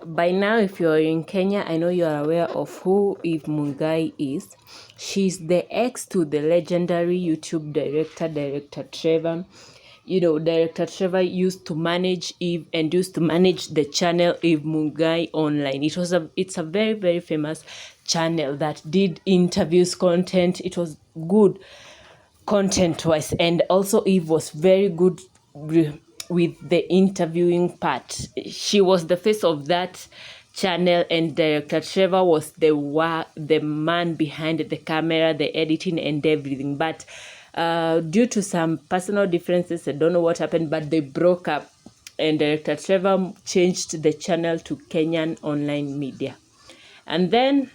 By now, if you're in Kenya, I know you're aware of who Eve Mungai is. She's the ex to the legendary YouTube director Trevor. You know, Director Trevor used to manage Eve and used to manage the channel Eve Mungai Online. It's a very, very famous channel that did interviews, content. It was good content-wise, and also Eve was very good with the interviewing part. She was the face of that channel, and Director Trevor was the man behind the camera, the editing and everything. But due to some personal differences, I don't know what happened, but they broke up, and Director Trevor changed the channel to Kenyan Online Media. And then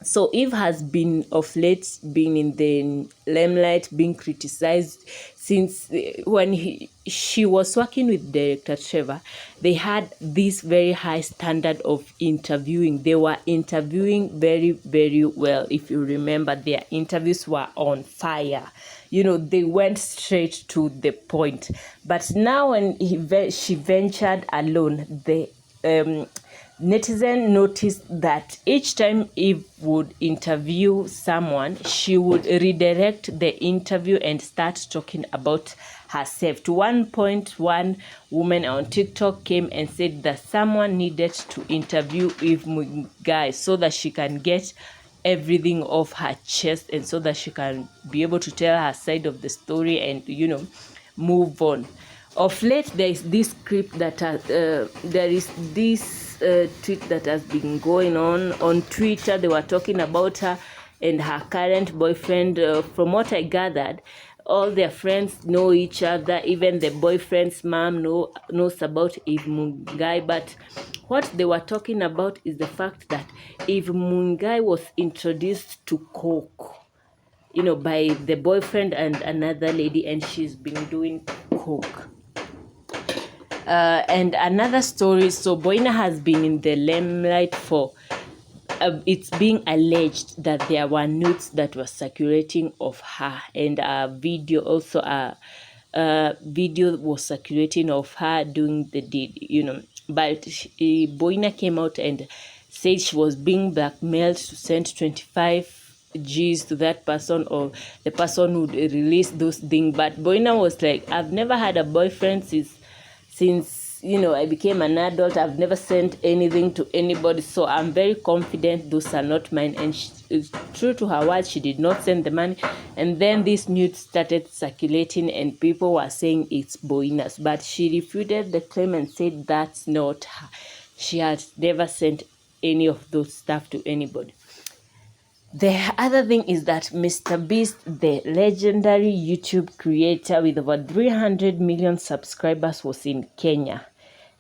so Eve has been of late been in the limelight, being criticized since when she was working with Director Trevor. They had this very high standard of interviewing. They were interviewing very, very well. If you remember, their interviews were on fire. You know, they went straight to the point. But now when she ventured alone, netizen noticed that each time Eve would interview someone, she would redirect the interview and start talking about herself. To one point, one woman on TikTok came and said that someone needed to interview Eve Mungai so that she can get everything off her chest and so that she can be able to tell her side of the story and, you know, move on. Of late, there is this clip that tweet that has been going on Twitter. They were talking about her and her current boyfriend. From what I gathered, all their friends know each other. Even the boyfriend's mom knows about Eve Mungai. But what they were talking about is the fact that Eve Mungai was introduced to coke, you know, by the boyfriend and another lady, and she's been doing coke. And another story, so Boina has been in the limelight for, it's being alleged that there were nudes that were circulating of her, and a video also, video was circulating of her doing the deed, you know. But Boina came out and said she was being blackmailed to send 25 G's to that person, or the person would release those things. But Boina was like, I've never had a boyfriend since, you know, I became an adult. I've never sent anything to anybody, so I'm very confident those are not mine. And it's true to her word, she did not send the money. And then this news started circulating and people were saying it's Boina's, but she refuted the claim and said that's not her. She had never sent any of those stuff to anybody. The other thing is that Mr. Beast, the legendary YouTube creator with over 300 million subscribers, was in Kenya.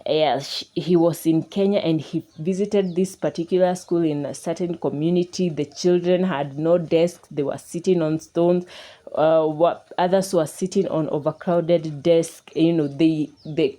Yes, he was in Kenya and he visited this particular school in a certain community. The children had no desks. They were sitting on stones. Others were sitting on overcrowded desks. You know, the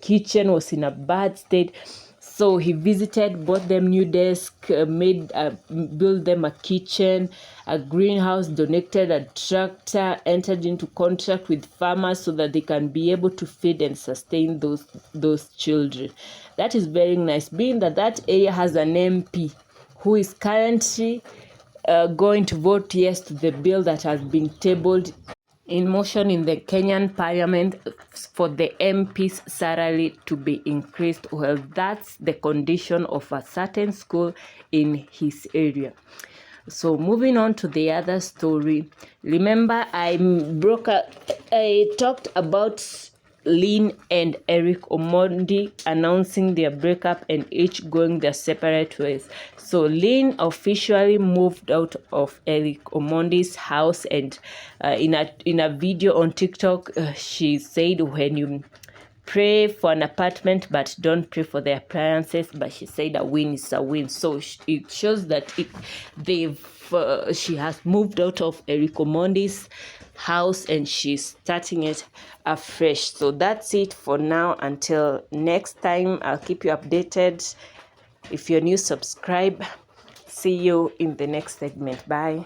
kitchen was in a bad state. So he visited, bought them new desk, built them a kitchen, a greenhouse, donated a tractor, entered into contract with farmers so that they can be able to feed and sustain those children. That is very nice, being that area has an MP who is currently going to vote yes to the bill that has been tabled in motion in the Kenyan parliament for the MP's salary to be increased. Well, that's the condition of a certain school in his area. So moving on to the other story. Remember, I talked about Lynn and Eric Omondi announcing their breakup and each going their separate ways. So Lynn officially moved out of Eric Omondi's house, and in a video on TikTok, she said, when you pray for an apartment but don't pray for the appliances, but she said a win is a win. So it shows that she has moved out of Eric Omondi's house and she's starting it afresh. So that's it for now. Until next time, I'll keep you updated. If you're new, subscribe. See you in the next segment. Bye.